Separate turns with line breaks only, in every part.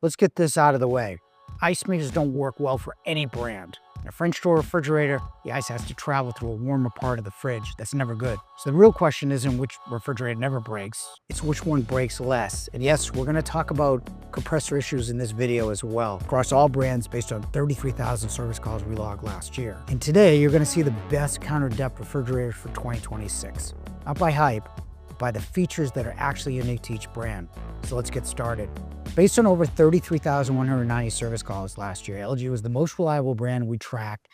Let's get this out of the way. Ice makers don't work well for any brand. In a French door refrigerator, the ice has to travel through a warmer part of the fridge. That's never good. So the real question isn't which refrigerator never breaks, it's which one breaks less. And yes, we're gonna talk about compressor issues in this video as well, across all brands based on 33,000 service calls we logged last year. And today, you're gonna see the best counter depth refrigerators for 2026. Not by hype, but by the features that are actually unique to each brand. So let's get started. Based on over 33,190 service calls last year, LG was the most reliable brand we tracked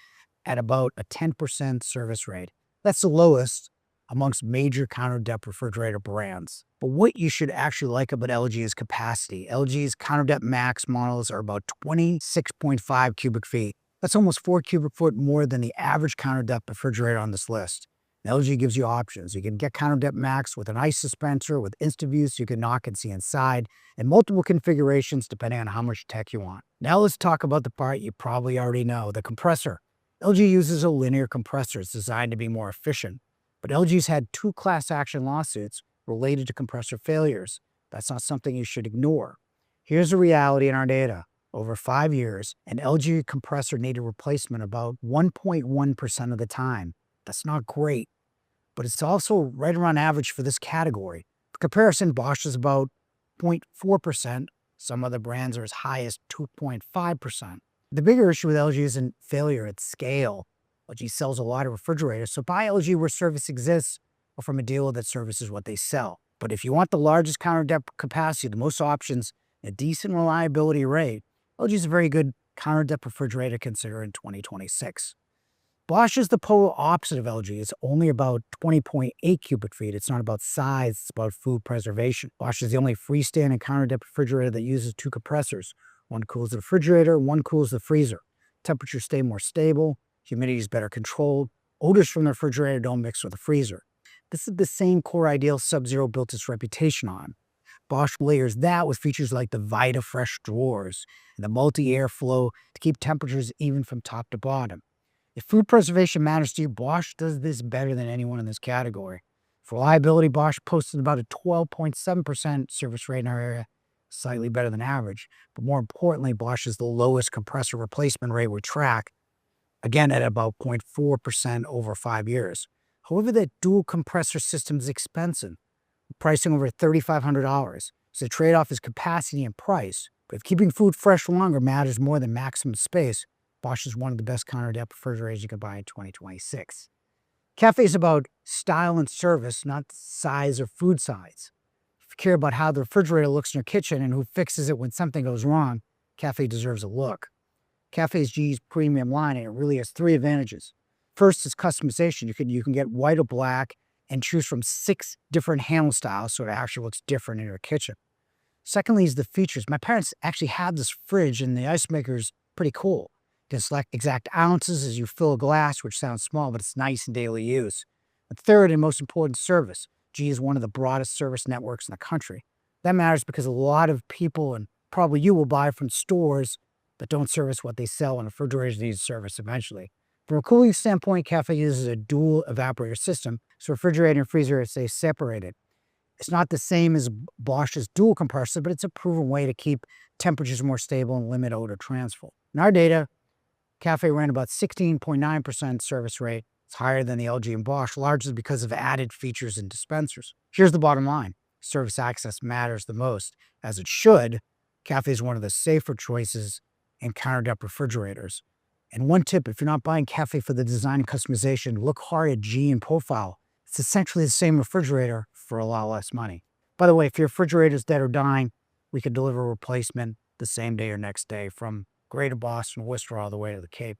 at about a 10% service rate. That's the lowest amongst major counter depth refrigerator brands. But what you should actually like about LG is capacity. LG's counter depth max models are about 26.5 cubic feet. That's almost 4 cubic foot more than the average counter depth refrigerator on this list. LG gives you options. You can get counter depth max with an ice dispenser, with InstaView so you can knock and see inside, and multiple configurations depending on how much tech you want. Now let's talk about the part you probably already know, the compressor. LG uses a linear compressor. It's designed to be more efficient. But LG's had 2 class action lawsuits related to compressor failures. That's not something you should ignore. Here's the reality in our data. Over 5 years, an LG compressor needed replacement about 1.1% of the time. That's not great, but it's also right around average for this category. For comparison, Bosch is about 0.4%. Some other brands are as high as 2.5%. The bigger issue with LG isn't failure, it's scale. LG sells a lot of refrigerators, so buy LG where service exists or from a dealer that services what they sell. But if you want the largest counter depth capacity, the most options, a decent reliability rate, LG is a very good counter depth refrigerator to consider in 2026. Bosch is the polar opposite of LG. It's only about 20.8 cubic feet. It's not about size, it's about food preservation. Bosch is the only freestanding counter depth refrigerator that uses 2 compressors. One cools the refrigerator, one cools the freezer. Temperatures stay more stable, humidity is better controlled, odors from the refrigerator don't mix with the freezer. This is the same core ideal Sub-Zero built its reputation on. Bosch layers that with features like the Vita Fresh drawers and the multi-air flow to keep temperatures even from top to bottom. If food preservation matters to you, Bosch does this better than anyone in this category. For reliability, Bosch posted about a 12.7% service rate in our area, slightly better than average. But more importantly, Bosch is the lowest compressor replacement rate we track, again at about 0.4% over 5 years. However, that dual compressor system is expensive, pricing over $3,500. So the trade-off is capacity and price. But if keeping food fresh longer matters more than maximum space, Bosch is one of the best counter depth refrigerators you can buy in 2026. Café is about style and service, not size or food size. If you care about how the refrigerator looks in your kitchen and who fixes it when something goes wrong, Café deserves a look. Café is GE's premium line, and it really has 3 advantages. First is customization. You can get white or black and choose from 6 different handle styles so it actually looks different in your kitchen. Secondly is the features. My parents actually had this fridge, and the ice maker is pretty cool. You can select exact ounces as you fill a glass, which sounds small, but it's nice in daily use. And third, and most important, service. GE is one of the broadest service networks in the country. That matters because a lot of people, and probably you, will buy from stores that don't service what they sell, and refrigerators need service eventually. From a cooling standpoint, Café uses a dual evaporator system, so refrigerator and freezer stay separated. It's not the same as Bosch's dual compressor, but it's a proven way to keep temperatures more stable and limit odor transfer. In our data, Café ran about 16.9% service rate. It's higher than the LG and Bosch, largely because of added features and dispensers. Here's the bottom line. Service access matters the most. As it should, Café is one of the safer choices in counter depth refrigerators. And one tip, if you're not buying Café for the design and customization, look hard at GE and profile. It's essentially the same refrigerator for a lot less money. By the way, if your refrigerator is dead or dying, we can deliver a replacement the same day or next day from Greater Boston, Worcester, all the way to the Cape.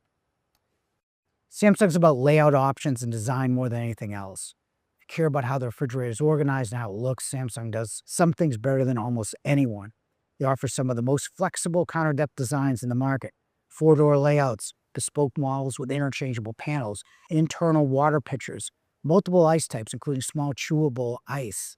Samsung's about layout options and design more than anything else. If you care about how the refrigerator is organized and how it looks, Samsung does some things better than almost anyone. They offer some of the most flexible counter depth designs in the market. 4-door layouts, bespoke models with interchangeable panels, internal water pitchers, multiple ice types, including small chewable ice.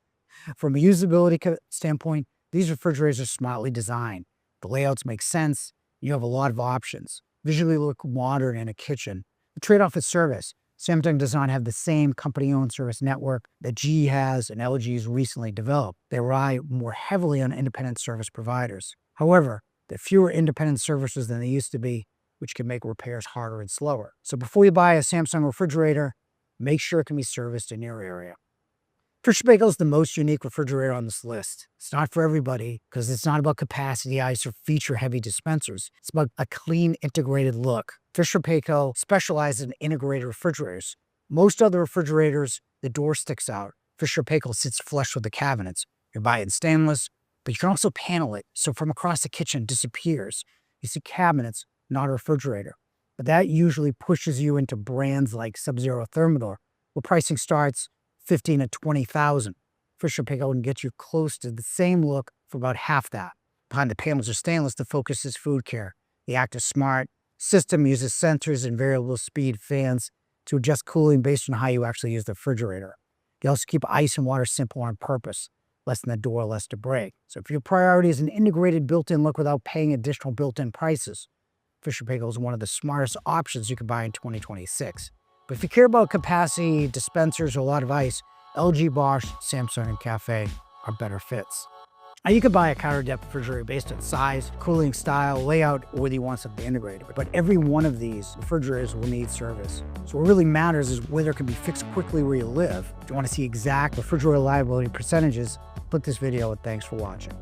From a usability standpoint, these refrigerators are smartly designed. The layouts make sense. You have a lot of options. Visually look modern in a kitchen. The trade-off is service. Samsung does not have the same company-owned service network that GE has and LG's recently developed. They rely more heavily on independent service providers. However, There are fewer independent services than there used to be, which can make repairs harder and slower. So before you buy a Samsung refrigerator, make sure it can be serviced in your area. Fisher Paykel is the most unique refrigerator on this list. It's not for everybody because it's not about capacity ice or feature-heavy dispensers. It's about a clean, integrated look. Fisher Paykel specializes in integrated refrigerators. Most other refrigerators, the door sticks out. Fisher Paykel sits flush with the cabinets. You buy it in stainless, but you can also panel it, so from across the kitchen it disappears. You see cabinets, not a refrigerator. But that usually pushes you into brands like Sub-Zero Thermidor, where pricing starts $15,000 to $20,000. Fisher Paykel can get you close to the same look for about half that. Behind the panels are stainless, the focus is food care. The Active Smart system uses sensors and variable speed fans to adjust cooling based on how you actually use the refrigerator. They also keep ice and water simple on purpose, less than the door, less to break. So if your priority is an integrated built-in look without paying additional built-in prices, Fisher Paykel is one of the smartest options you can buy in 2026. But if you care about capacity, dispensers, or a lot of ice, LG, Bosch, Samsung, and Café are better fits. Now you could buy a counter depth refrigerator based on size, cooling style, layout, or whether you want something integrated. But every one of these refrigerators will need service. So what really matters is whether it can be fixed quickly where you live. If you want to see exact refrigerator reliability percentages, click this video and thanks for watching.